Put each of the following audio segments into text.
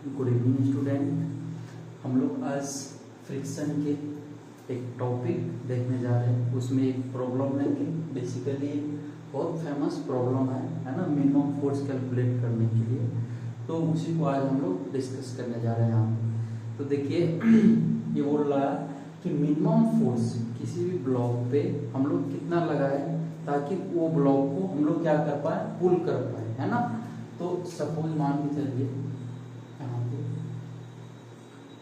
Good evening student. हम लोग आज फ्रिक्शन के एक टॉपिक देखने जा रहे हैं। उसमें एक प्रॉब्लम लेंगे। बेसिकली बहुत फेमस प्रॉब्लम है ना, मिनिमम फोर्स कैलकुलेट करने के लिए। तो उसी को आज हम लोग डिस्कस करने जा रहे हैं यहाँ पे। तो देखिए ये बोल रहा है कि मिनिमम फोर्स किसी भी ब्लॉक पे हम लोग कितना लगाए ताकि वो ब्लॉक को हम लोग क्या कर पाए, पुल कर पाए, है ना। तो सपोज मान के चलिए यहाँ पे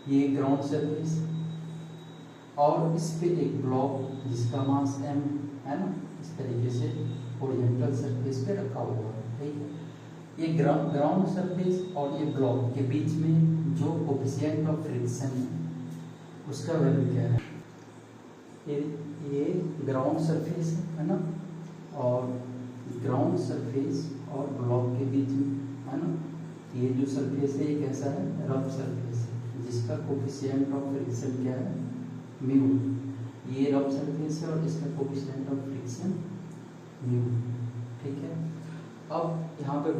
ये ग्राउंड सरफेस और इस पे एक ब्लॉक जिसका मास m है ना, इस तरीके से हॉरिजॉन्टल सरफेस पे रखा हुआ है, ठीक है। ये ग्राउंड सरफेस और ये ब्लॉक के बीच में जो कोफिशिएंट ऑफ फ्रिक्शन है उसका वैल्यू क्या है। ये ग्राउंड सरफेस है ना, और ग्राउंड सरफेस और ब्लॉक के बीच में है ना, ये जो सरफेस है ये कैसा है, रफ सरफेस है जिसका कोफिशिएंट ऑफ फ्रिक्शन क्या है, म्यू। ये रफ सरफेस है और इसका कोफिशिएंट ऑफ फ्रिक्शन म्यू, ठीक है। अब यहाँ पे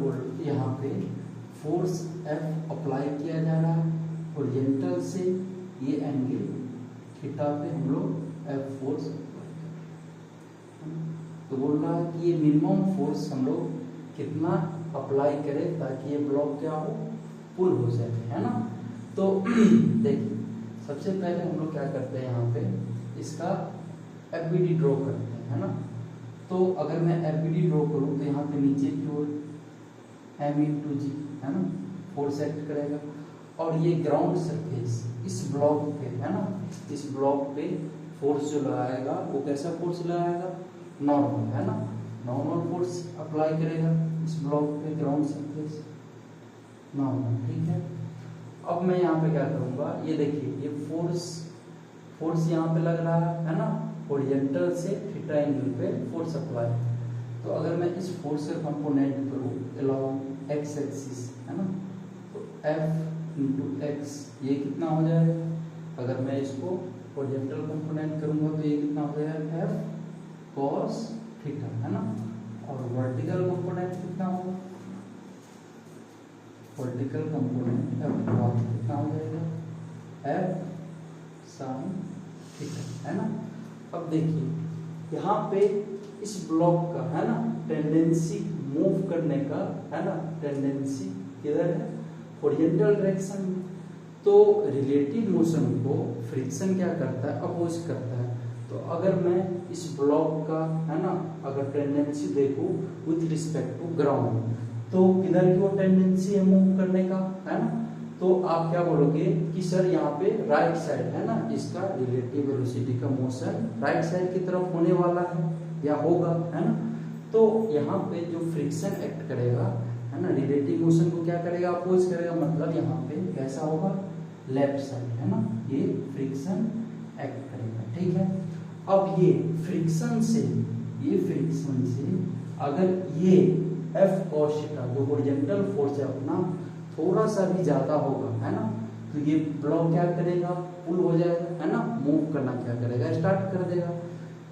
फोर्स F अप्लाई किया जा रहा है हॉरिजॉन्टल से ये एंगल थीटा पे हम लोग F फोर्स अप्लाई कर रहे हैं। तो बोल रहा है कि ये मिनिमम फोर्स हम लोग कितना अप्लाई करें ताकि ये ब्लॉक क्या हो, पुल हो सके, है ना। तो देखिए सबसे पहले हम लोग क्या करते हैं, यहाँ पे इसका FBD ड्रॉ करते हैं, है ना। तो अगर मैं FBD ड्रॉ करूँ तो यहाँ पे नीचे की ओर m/g है ना, फोर्स एक्ट करेगा। और ये ग्राउंड सरफेस इस ब्लॉक पे है ना, इस ब्लॉक पे फोर्स जो लगाएगा वो कैसा फोर्स लगाएगा, नॉर्मल, है ना। नॉर्मल फोर्स अप्लाई करेगा इस ब्लॉक पे, ग्राउंड सरफेस नॉर्मल, ठीक है। अब मैं यहाँ पे क्या करूँगा, ये देखिए ये फोर्स यहाँ पे लग रहा है ना, हॉरिजॉन्टल से थीटा एंगल पे फोर्स अप्लाई। तो अगर मैं इस फोर्स का कंपोनेंट करूँ अलोंग एक्स एक्सिस है ना, तो F इंटू एक्स ये कितना हो जाएगा। अगर मैं इसको हॉरिजॉन्टल कंपोनेंट करूँगा तो ये कितना हो जाएगा, F cos थीटा, है ना। और वर्टिकल कंपोनेंट कितना होगा, वर्टिकल कंपोनेंट F कितना हो जाएगा, F sin थीटा, है ना। अब देखिए यहाँ पे इस ब्लॉक का है ना टेंडेंसी मूव करने का, है ना, टेंडेंसी किधर है, हॉरिजॉन्टल डायरेक्शन में। तो रिलेटिव मोशन को फ्रिक्शन क्या करता है, अपोज करता है। तो अगर मैं इस ब्लॉक का है ना अगर टेंडेंसी देखूं विथ रिस्पेक्ट टू ग्राउंड, तो किधर की वो टेंडेंसी है मूव करने का, है ना। तो आप क्या बोलोगे कि सर यहाँ पे राइट साइड है ना, इसका रिलेटिव वेलोसिटी का मोशन राइट साइड की तरफ होने वाला है या होगा, है ना। तो यहाँ पे जो फ्रिक्शन एक्ट करेगा है ना, रिलेटिव मोशन को क्या करेगा, अपोज करेगा। मतलब यहाँ पे कैसा होगा, लेफ्ट साइड, है ना, ये फ्रिक्शन एक्ट करेगा, ठीक है। अब ये फ्रिक्शन से अगर ये F cos थीटा जो हॉरिजॉन्टल फोर्स है अपना थोड़ा सा भी ज्यादा होगा, है ना, तो ये ब्लॉक क्या करेगा, पुल हो जाएगा, है ना, मूव करना क्या करेगा, स्टार्ट कर देगा।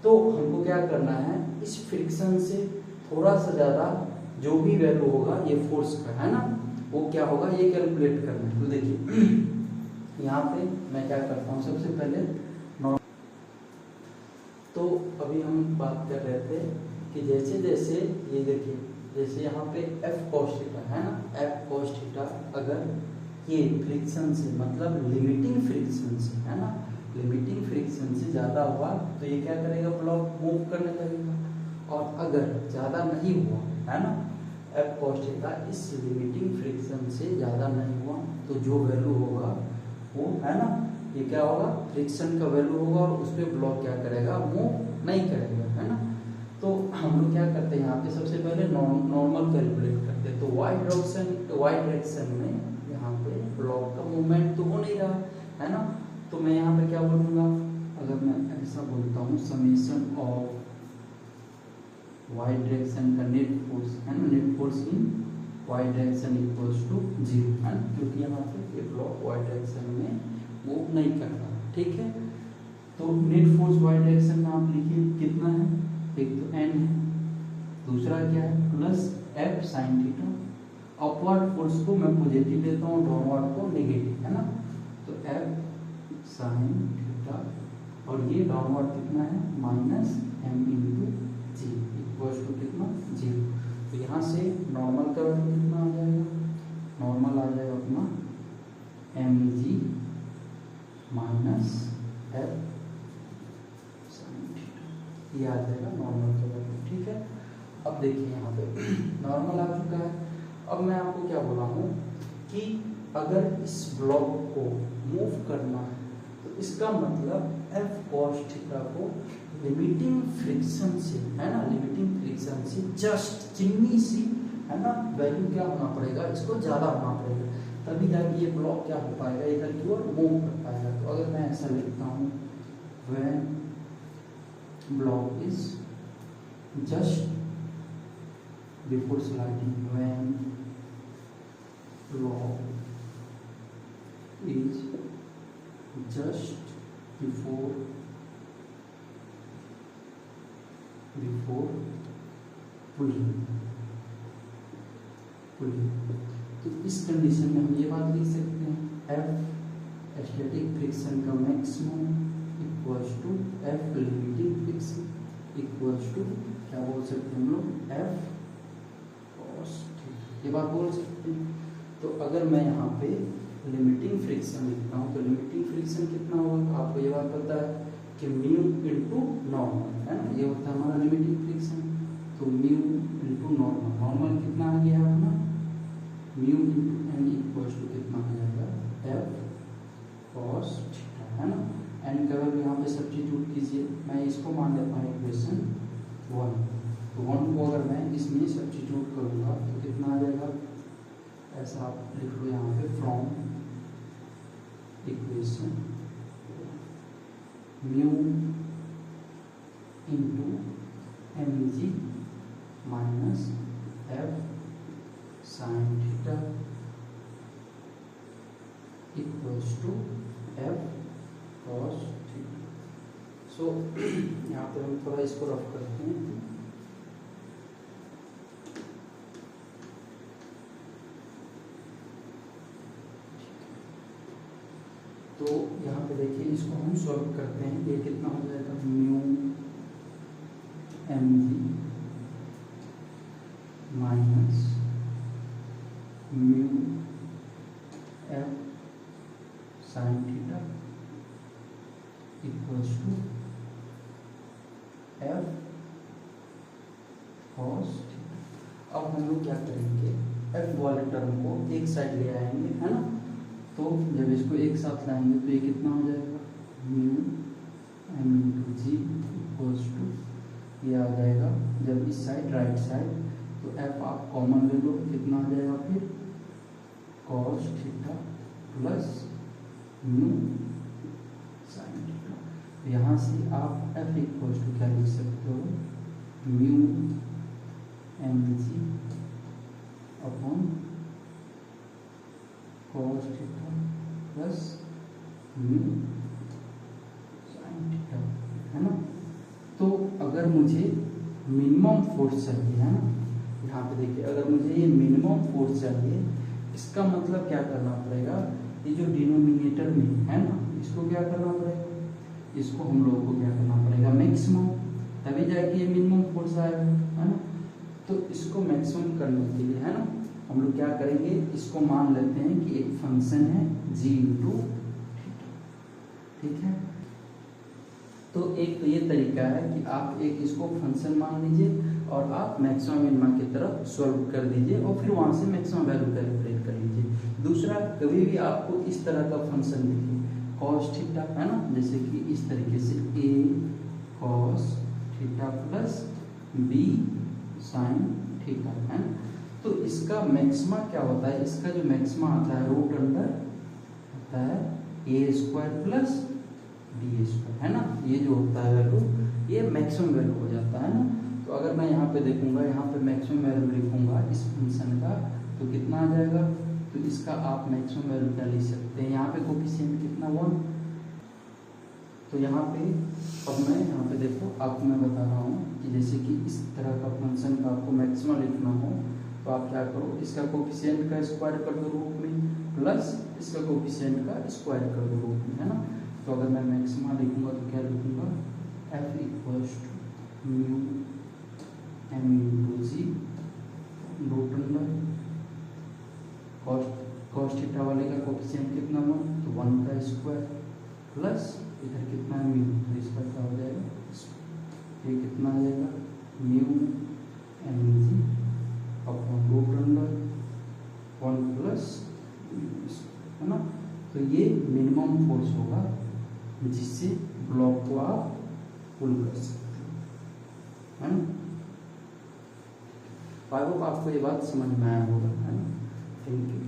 तो हमको क्या करना है, इस फ्रिक्शन से थोड़ा सा ज्यादा जो भी वैल्यू होगा ये फोर्स का, है ना, वो क्या होगा ये कैलकुलेट करना है। तो देखिए यहाँ पे मैं क्या करता हूँ, सबसे पहले तो अभी हम बात कर रहे थे कि जैसे जैसे ये देखिए जैसे यहाँ पे F cos थीटा है ना, F cos थीटा अगर ये फ्रिक्शन से मतलब लिमिटिंग फ्रिक्शन से है ना, लिमिटिंग फ्रिक्शन से ज़्यादा हुआ तो ये क्या करेगा, ब्लॉक मूव करने लगेगा। और अगर ज़्यादा नहीं हुआ है ना, F cos थीटा इस लिमिटिंग फ्रिक्शन से ज़्यादा नहीं हुआ तो जो वैल्यू होगा वो है ना, ये क्या होगा, फ्रिक्शन का वैल्यू होगा और उस पर ब्लॉक क्या करेगा, मूव नहीं करेगा, है ना। तो हम लोग क्या करते हैं यहाँ पे सबसे पहले नॉर्मल कैलकुलेट करते हैं। तो वाई डायरेक्शन में यहाँ पे ब्लॉक का मूवमेंट तो हो नहीं रहा है ना, तो मैं यहाँ पे क्या बोलूँगा, अगर मैं ऐसा बोलता हूँ समेशन ऑफ वाई डायरेक्शन का नेट फोर्स है ना, net force in y direction equals to 0, है ना, क्योंकि यहाँ पे ये ब्लॉक वाई डायरेक्शन में मूव नहीं करता, ठीक है। तो नेट फोर्स वाई डायरेक्शन में आप लिखिए कितना है, एक तो n है, दूसरा क्या है plus F sin theta upward force को मैं पॉजिटिव लेता हूँ, डाउनवर्ड को नेगेटिव, है ना। तो एफ साइन थीटा और ये डाउनवर्ड कितना है minus m into g equals to कितना 0। तो यहाँ से नॉर्मल का वैल्यू कितना आ जाएगा, नॉर्मल आ जाएगा अपना एम जी माइनस एफ साइन थीटा, ये आ जाएगा नॉर्मल का वैल्यू, ठीक है। अब देखिए यहाँ पे नॉर्मल आ चुका है। अब मैं आपको क्या बोला हूँ कि अगर इस ब्लॉक को मूव करना है तो इसका मतलब एफ कॉस थीटा को लिमिटिंग फ्रिक्शन से, है ना, लिमिटिंग फ्रिक्शन से जस्ट चिन्नी सी, है ना, वैल्यू क्या होना पड़ेगा, इसको ज़्यादा होना पड़ेगा, तभी जाके ये ब्लॉक क्या हो पाएगा, इधर की ओर मूव कर पाएगा। तो अगर मैं ऐसा लिखता हूँ when block is just before sliding, when block is just before pulling। तो इस कंडीशन में हम ये बात लिख सकते हैं एफ स्टैटिक फ्रिक्शन का maximum equals to f limiting friction equals to क्या बोल सकते हैं हम लोग एफ कॉस थीटा, ये बात बोल सकते हैं। तो अगर मैं यहाँ पे लिमिटिंग फ्रिक्शन लिखता हूँ तो लिमिटिंग फ्रिक्शन कितना होगा, आपको ये बात पता है कि म्यू इंटू नॉर्मल, है ना, ये होता है हमारा लिमिटिंग फ्रिक्शन। तो म्यू इंटू नॉर्मल, नॉर्मल कितना आ गया अपना mu into n equals to कितना आ जाएगा एफ कॉस थीटा, है ना। एन का वैल्यू यहाँ पे सब्स्टिट्यूट कीजिए, मैं इसको मान लेता हूँ इक्वेशन 1। तो 1 को अगर मैं इसमें सब्स्टिट्यूट करूँगा तो कितना आ जाएगा, ऐसा आप लिख लो यहाँ पे from equation mu into M ji minus F sine theta equals to F cos theta. So यहाँ पे हम थोड़ा इसको रफ करते हैं। तो यहाँ पे देखिए इसको हम सॉल्व करते हैं, ये कितना हो जाएगा mu m ji minus mu f sine theta equals to F cos theta. अब हम लोग क्या करेंगे, एफ वाले टर्म को एक साइड ले आएंगे, है ना। तो जब इसको एक साथ लाएंगे तो ये कितना हो जाएगा mu m into g equals to, ये आ जाएगा जब इस साइड राइट साइड तो एफ आप कॉमन ले लो, कितना आ जाएगा फिर cos theta plus mu sine theta. तो यहाँ से आप एफ इक्वल्स टू क्या लिख सकते हो mu m g upon cos theta plus mu sine theta, है ना। तो अगर मुझे मिनिमम फोर्स चाहिए, है ना, यहाँ पे देखिए अगर मुझे ये मिनिमम फोर्स चाहिए, इसका मतलब क्या करना पड़ेगा, ये जो डिनोमिनेटर में है ना, इसको क्या करना पड़ेगा, इसको हम लोगों को क्या करना पड़ेगा मैक्सिमम, तभी जाके ये मिनिमम फोर्स आएगा, है ना। तो इसको मैक्सिमम करने के लिए, है ना, हम लोग क्या करेंगे, इसको मान लेते हैं कि एक फंक्शन है जी इंटू थीटा, ठीक है। तो एक तो ये तरीका है कि आप एक इसको फंक्शन मान लीजिए और आप मैक्सिमम मिनिमम की तरफ सॉल्व कर दीजिए और फिर वहां से मैक्सिमम वैल्यू कैलकुलेट कर लीजिए। दूसरा, कभी भी आपको इस तरह का फंक्शन दिखे कॉस थीटा, है ना, जैसे कि इस तरीके से A cos theta plus B sine theta, है ना। तो इसका मैक्सिमा क्या होता है, इसका जो मैक्सिमा आता है रूट अंडर होता है ए स्क्वायर प्लस बी स्क्वायर, है ना। ये जो होता है वैल्यू, ये मैक्सिमम वैल्यू हो जाता है ना। तो अगर मैं यहाँ पे देखूंगा, यहाँ पे मैक्सिमम वैल्यू लिखूंगा इस फंक्शन का, तो कितना आ जाएगा, तो इसका आप मैक्सिमम वैल्यू क्या लिख सकते हैं, यहाँ पे कोफिशिएंट कितना 1। तो यहाँ पे अब मैं यहाँ पे देखो आपको मैं बता रहा हूँ कि जैसे कि इस तरह का फंक्शन का आपको मैक्सिमम लिखना हो तो आप क्या करो, इसका कोफिशिएंट का स्क्वायर कर दो रूट में, प्लस इसका कोफिशिएंट का स्क्वायर कर दो रूट में, है ना। तो अगर मैं मैक्सिमा लिखूंगा तो क्या लिखूंगा, f equals to mu m into g root under cos theta वाले का कोफिशिएंट कितना हुआ, तो 1 का स्क्वायर प्लस इधर कितना है म्यू, तो इसका क्या हो जाएगा, ये कितना आ जाएगा mu m g upon root under 1 plus, है ना। तो ये मिनिमम फोर्स होगा जिससे ब्लॉक को आप पुल कर सकते हैं, है ना। आई होप आपको ये बात समझ में आया होगा, है ना। Thank you.